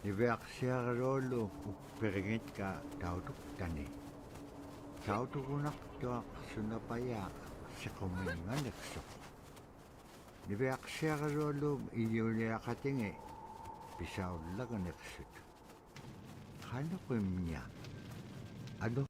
Niveaksiarolo upperengit ka tautuktani. Tautukunak tuak sunapaya sa kuminganekso. Niveaksiarolo iyuniakatingi pisaulaganexit. Kano kumnya? Ano?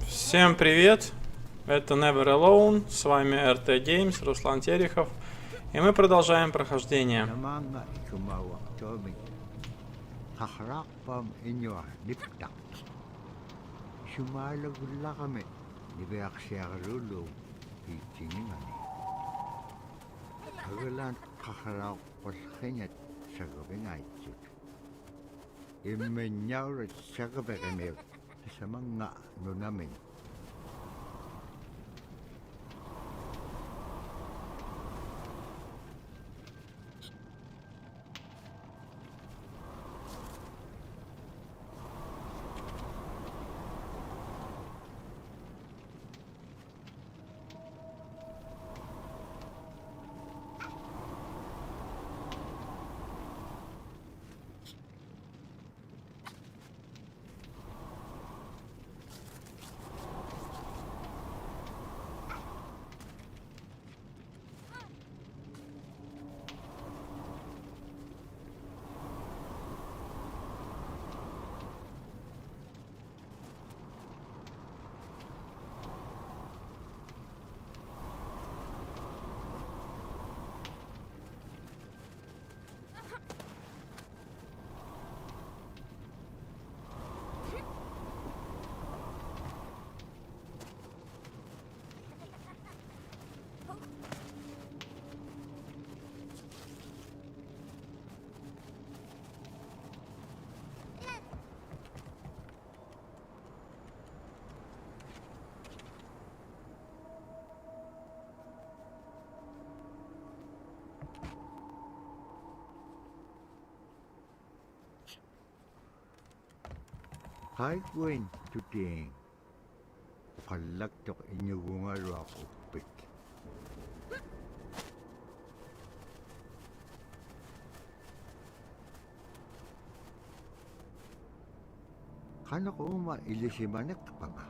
Всем привет! Это Never Alone, с вами RT Games, Руслан Терехов, и мы продолжаем прохождение. Imenyaur sagabegemel sa mga nunamin. Hi Gwen, today. Kalaktok inyugungaro ako pit. Kano ko ilisimanek pa nga?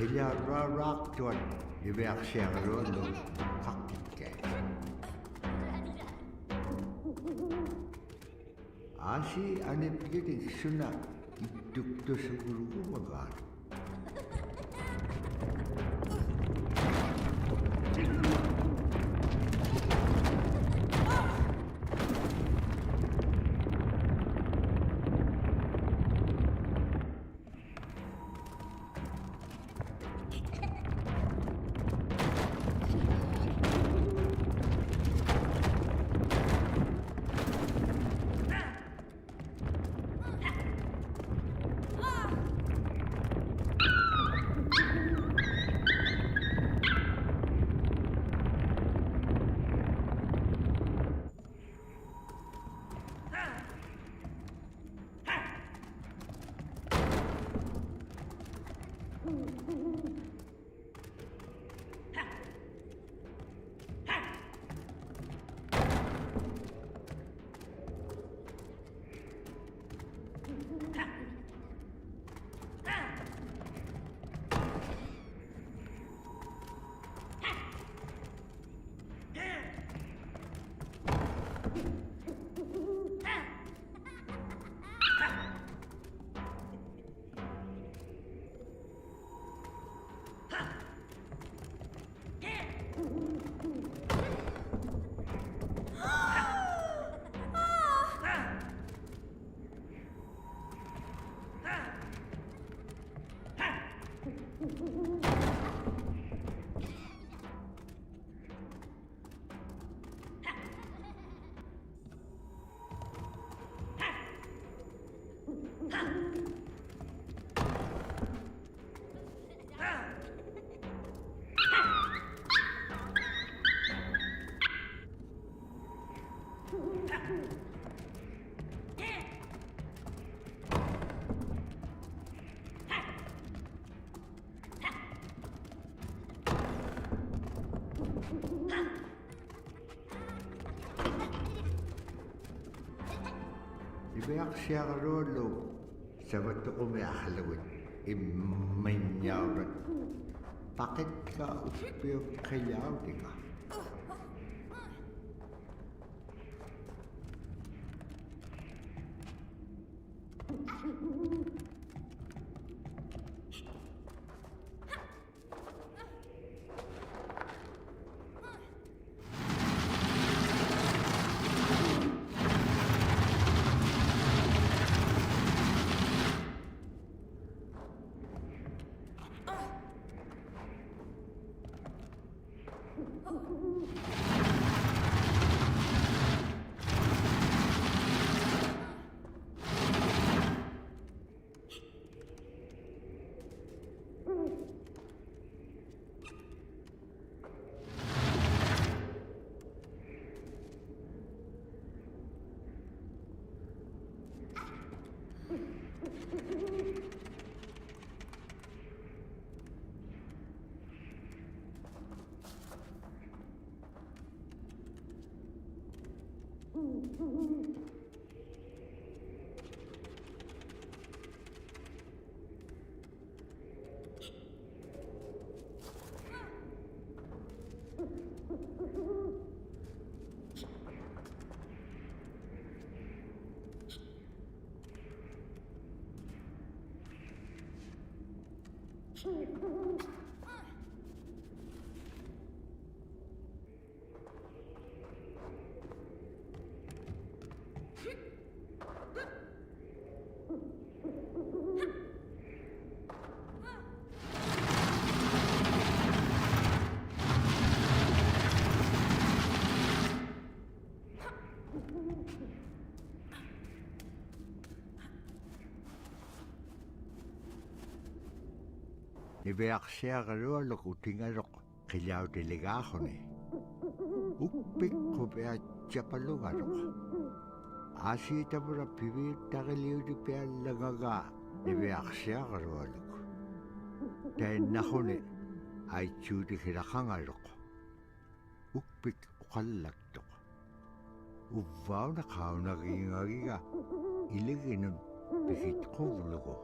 Khilararaktuan ibeaksiarualo kakikke. Asi anipgitik suna ittuktusugurugumagaan. Ibeaksiarualo sabattuqumi ahlagut immanyaawrat paqitka uppiuqqilaautiga. Ibeaksiarualo kutingaroq qillautiligaaquni. Uppiqqupiatsapalugaroq. Asiitapura piviittaqiliutipiallagaga ibeaksiarualuk. Tainnaxuni aitsuutiqilaqangaroq. Uppik uqallaktoq. Uvvauna qaunagiingagiga iliginun pikitquvlugu.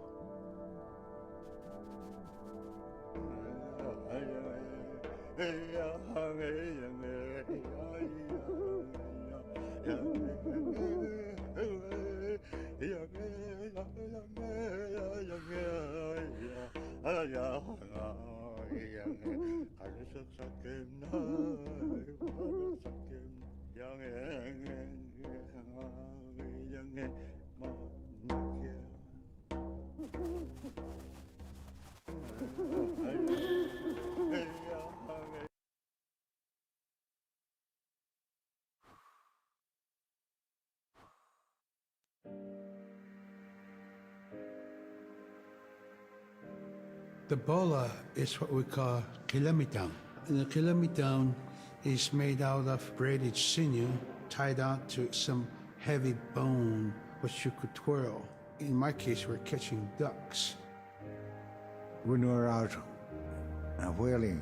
The bola is what we call kilometon. And the kilometon is made out of braided sinew tied out to some heavy bone which you could twirl. In my case, we're catching ducks. When we're out whaling,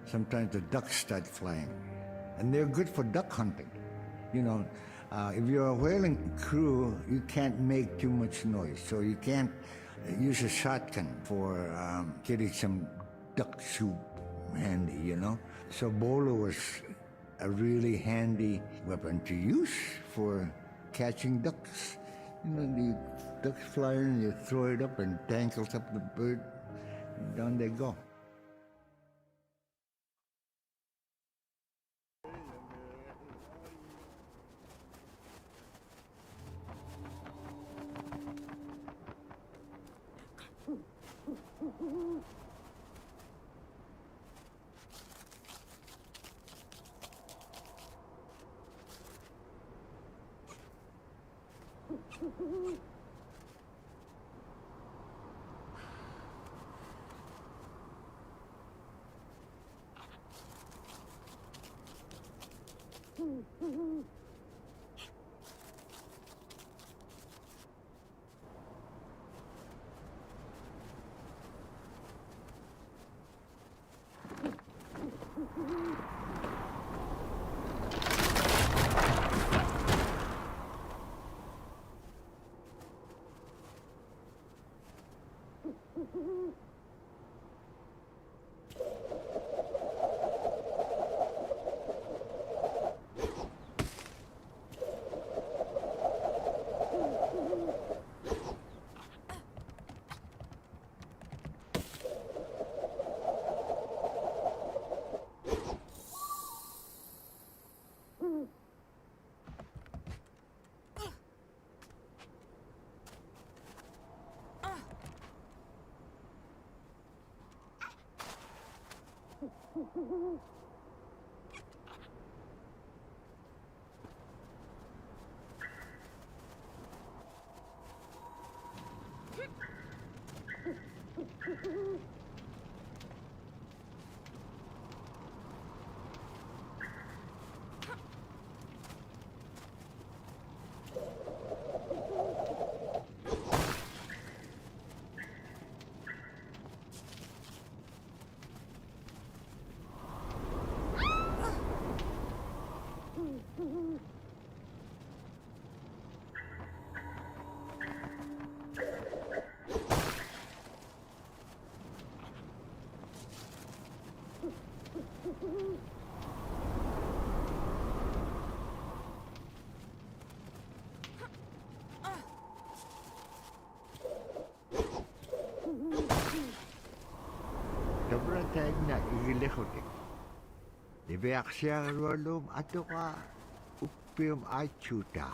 sometimes the ducks start flying. And they're good for duck hunting. You know, if you're a whaling crew, you can't make too much noise. So you can't use a shotgun for getting some duck soup handy, you know? So bolo was a really handy weapon to use for catching ducks. You know, the ducks fly in, you throw it up and tangles up the bird, and down they go. Dobra tag na igilihotik. Ibeaksya rolum ato ka upium achuta.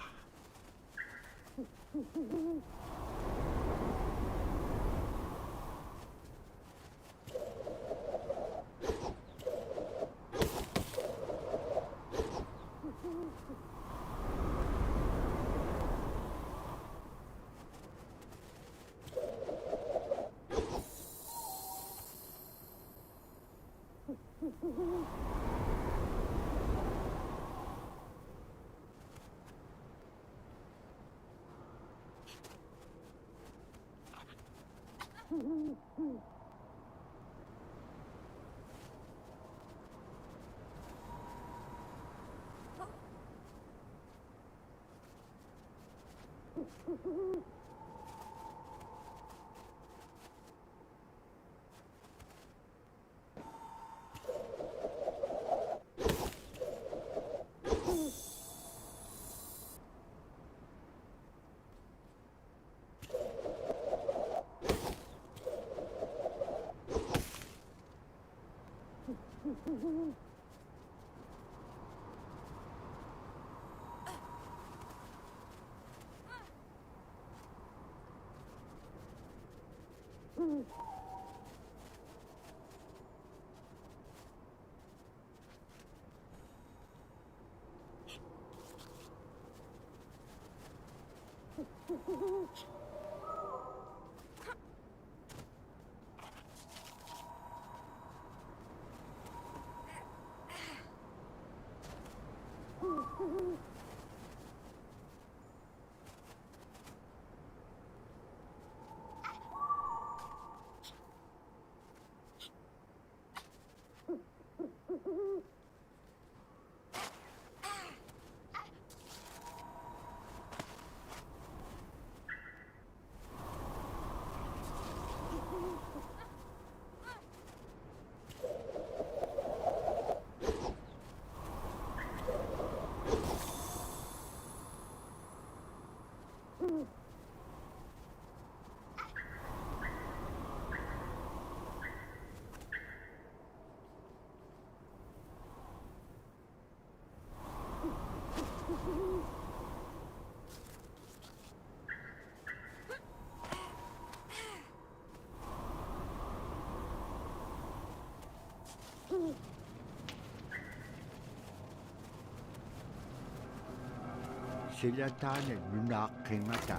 Sila taane nunaaqqimmata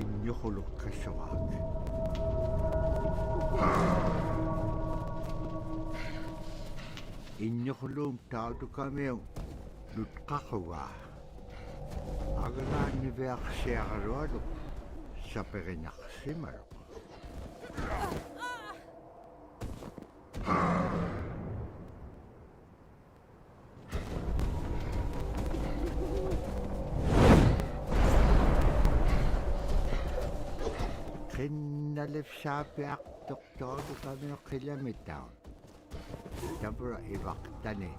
innyuquluqqassuaak. Innyuquluum tautukamiu nutqaqugaa. Agalaanniviaqsiaqalualu saperinaqsimalu. Qinnalifsaapiaqtortoortukamiu qilamittaun. Tabura ivaqtani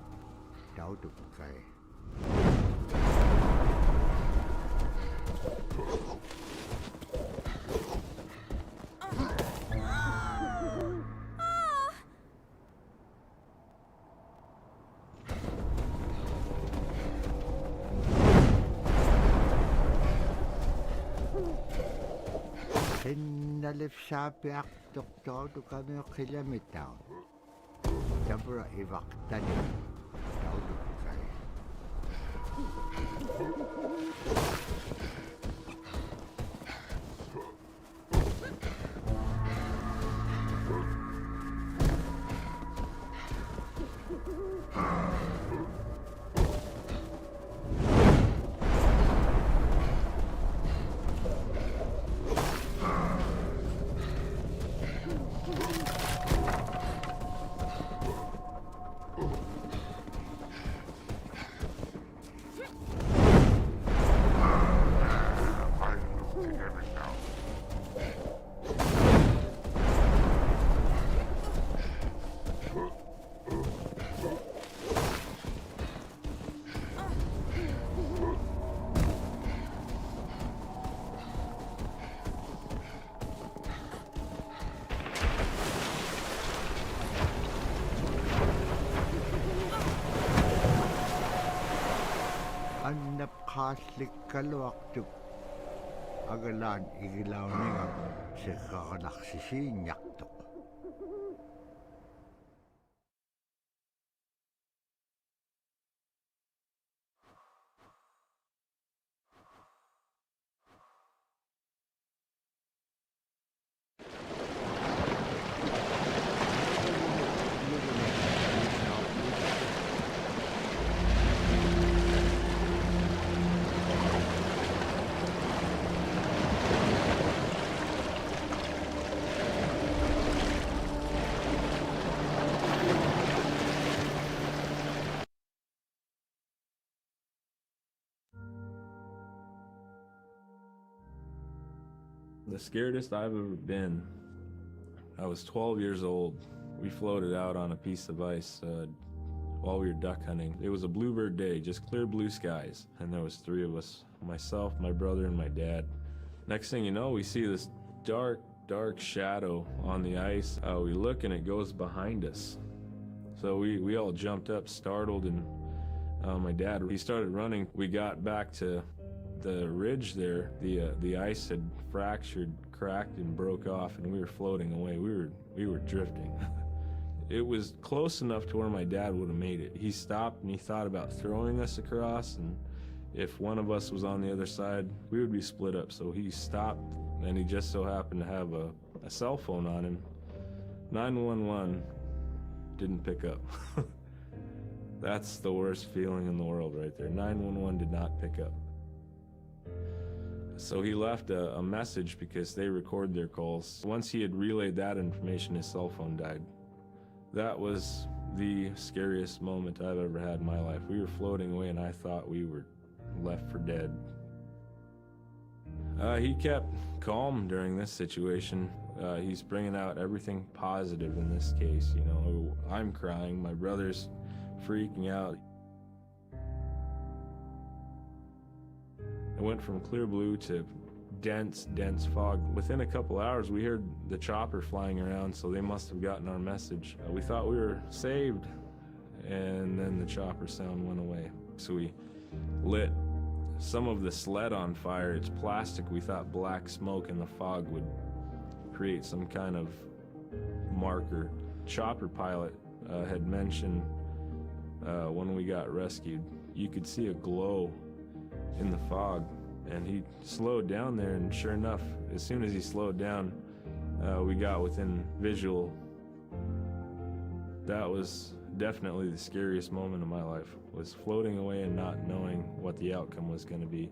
tautukkai. Qinnalifsaapiaqtortoortukamiu qilamittaun. Tabura ivaqtani tautukkai. Annapqaallikkaluartuk agalaan igilauniga seqqaqalarsisiinnyartuq. The scaredest I've ever been, I was 12 years old. We floated out on a piece of ice while we were duck hunting. It was a bluebird day, just clear blue skies. And there was 3 of us, myself, my brother, and my dad. Next thing you know, we see this dark shadow on the ice. We look and it goes behind us. So we all jumped up, startled, and my dad, he started running. We got back to the ridge there. The ice had fractured, cracked and broke off, and we were floating away. We were drifting. It was close enough to where my dad would have made it. He stopped and he thought about throwing us across, and if one of us was on the other side, we would be split up. So he stopped, and he just so happened to have a cell phone on him. 911 didn't pick up. That's the worst feeling in the world right there. 911 did not pick up. So he left a message because they record their calls. Once he had relayed that information, his cell phone died. That was the scariest moment I've ever had in my life. We were floating away and I thought we were left for dead. He kept calm during this situation. He's bringing out everything positive in this case. You know, I'm crying, my brother's freaking out. It went from clear blue to dense fog. Within a couple hours, we heard the chopper flying around, so they must have gotten our message. We thought we were saved, and then the chopper sound went away. So we lit some of the sled on fire. It's plastic. We thought black smoke in the fog would create some kind of marker. Chopper pilot had mentioned when we got rescued, you could see a glow in the fog, and he slowed down there, and sure enough, as soon as he slowed down, we got within visual. That was definitely the scariest moment of my life, was floating away and not knowing what the outcome was going to be.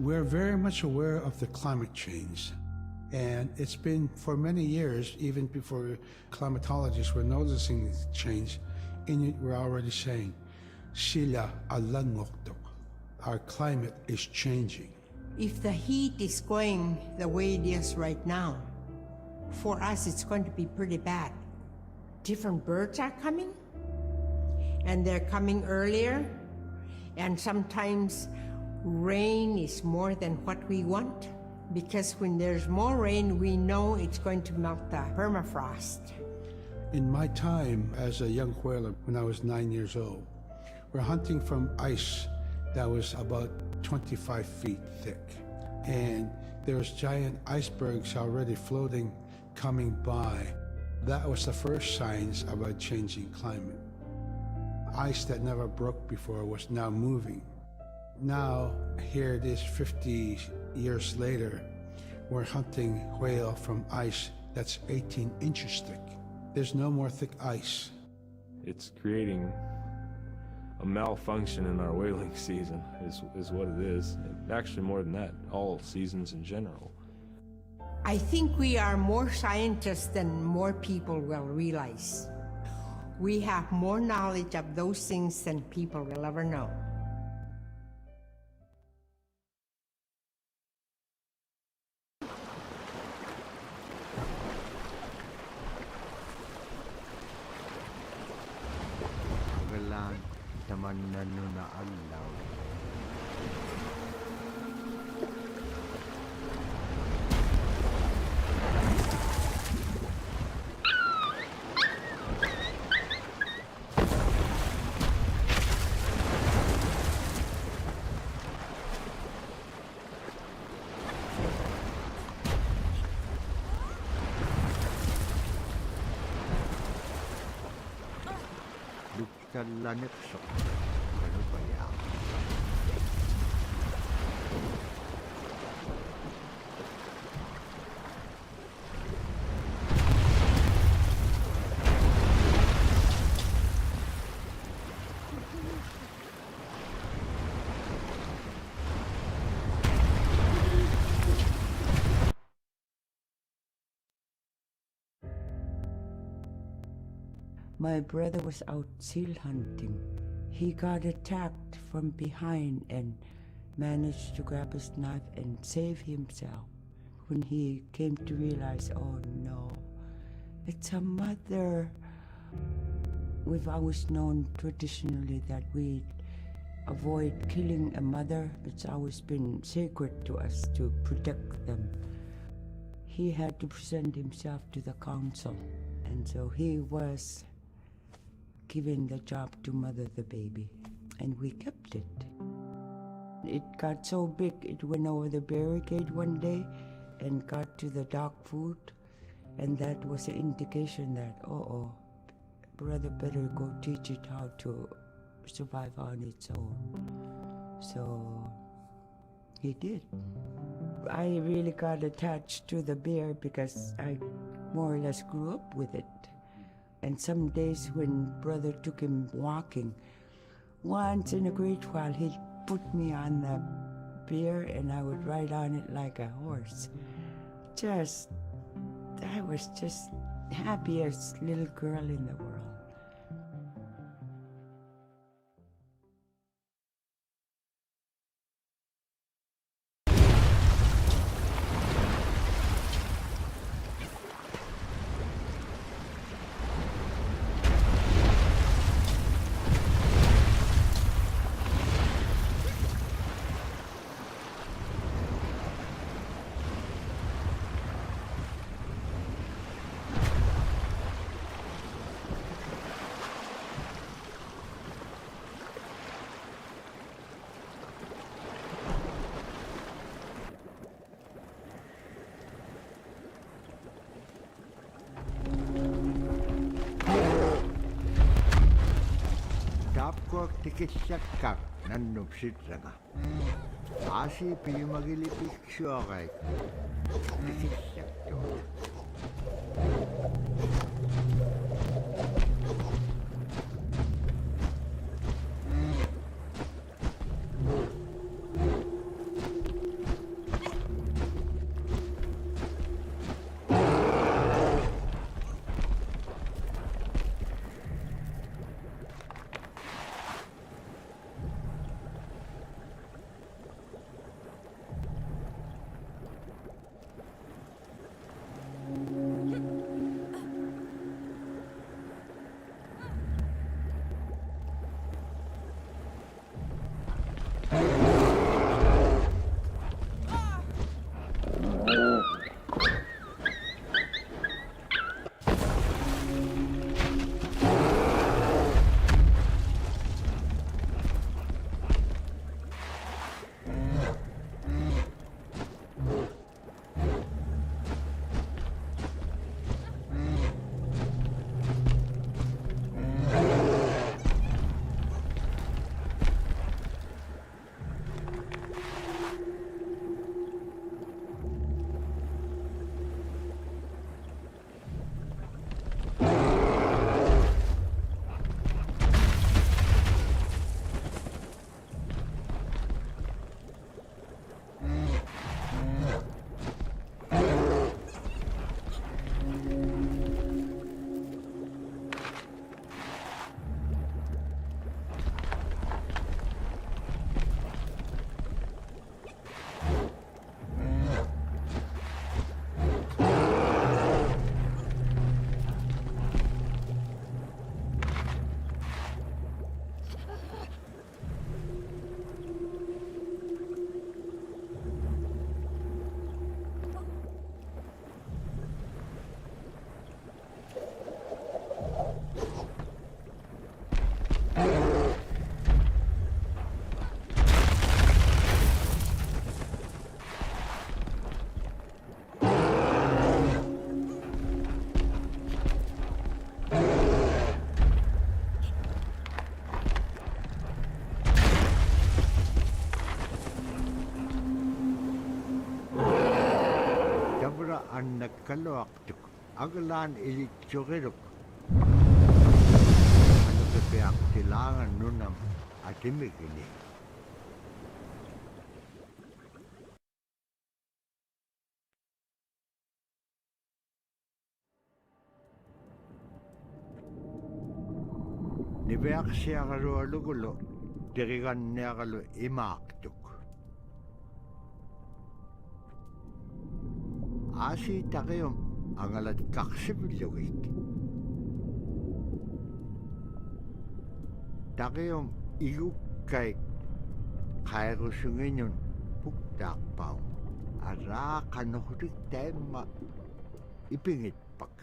We're very much aware of the climate change. And it's been for many years, even before climatologists were noticing this change, Inuit were already saying, Sila alangokto. Our climate is changing. If the heat is going the way it is right now, for us it's going to be pretty bad. Different birds are coming, and they're coming earlier, and sometimes rain is more than what we want, because when there's more rain, we know it's going to melt the permafrost. In my time as a young whaler, when I was 9 years old, we're hunting from ice that was about 25 feet thick. And there was giant icebergs already floating, coming by. That was the first signs of a changing climate. Ice that never broke before was now moving. Now, here it is 50 years later, we're hunting whale from ice that's 18 inches thick. There's no more thick ice. It's creating a malfunction in our whaling season, is what it is. And actually, more than that, all seasons in general. I think we are more scientists than more people will realize. We have more knowledge of those things than people will ever know. Galan taman na alaw. Lanet so. Ano ba yan? My brother was out seal hunting. He got attacked from behind and managed to grab his knife and save himself. When he came to realize, oh no, it's a mother. We've always known traditionally that we avoid killing a mother. It's always been sacred to us to protect them. He had to present himself to the council, and so he was given the job to mother the baby, and we kept it. It got so big, it went over the barricade one day and got to the dog food, and that was an indication that, brother better go teach it how to survive on its own. So he did. I really got attached to the bear because I more or less grew up with it. And some days when brother took him walking, once in a great while he'd put me on the bear and I would ride on it like a horse. I was just happiest little girl in the world. Tikisakak nanupsitsaga. Asi piyumagilipiksuakay. Tikisakto. annakkaluaqtuk agalaan ilitsuqiluk anukapiaqtilaangan nunam atimikini. Niveaksiaqalualugulu tiriganniaqalu imaaqtuk. Aasi taqium angalat kaksipillugik. Taqium igukkaik qairusunginun puktaaqpau. Araaqanuqtik taimma ipingitpak.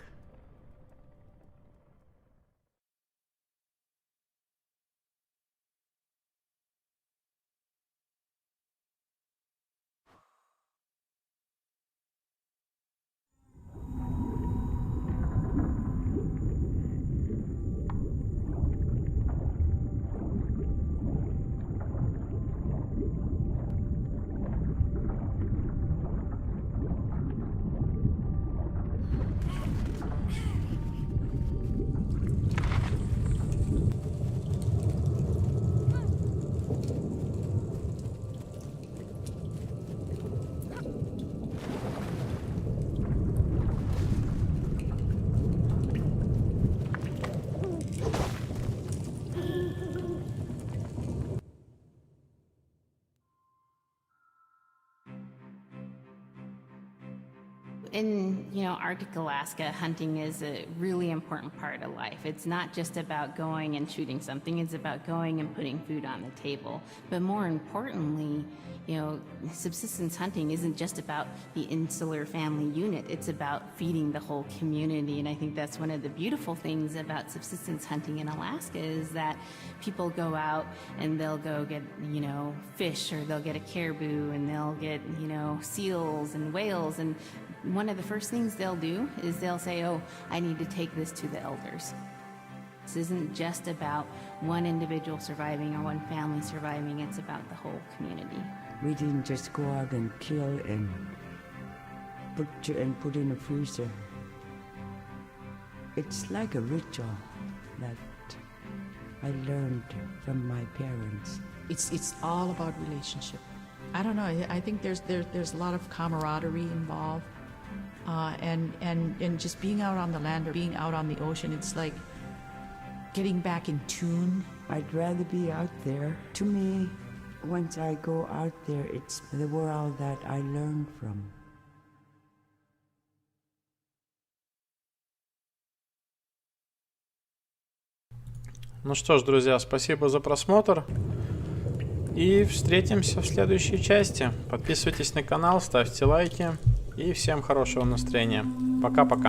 In, Arctic Alaska, hunting is a really important part of life. It's not just about going and shooting something, it's about going and putting food on the table. But more importantly, subsistence hunting isn't just about the insular family unit, it's about feeding the whole community. And I think that's one of the beautiful things about subsistence hunting in Alaska is that people go out and they'll go get, fish, or they'll get a caribou, and they'll get, seals and whales. And one of the first things they'll do is they'll say, oh, I need to take this to the elders. This isn't just about one individual surviving or one family surviving, it's about the whole community. We didn't just go out and kill and put in a freezer. It's like a ritual that I learned from my parents. It's all about relationship. I don't know. I think there's a lot of camaraderie involved, and just being out on the land or being out on the ocean. It's like getting back in tune. I'd rather be out there. To me, once I go out there, it's the world that I learn from. Ну что ж, друзья, спасибо за просмотр. И встретимся в следующей части. Подписывайтесь на канал, ставьте лайки. И всем хорошего настроения. Пока-пока.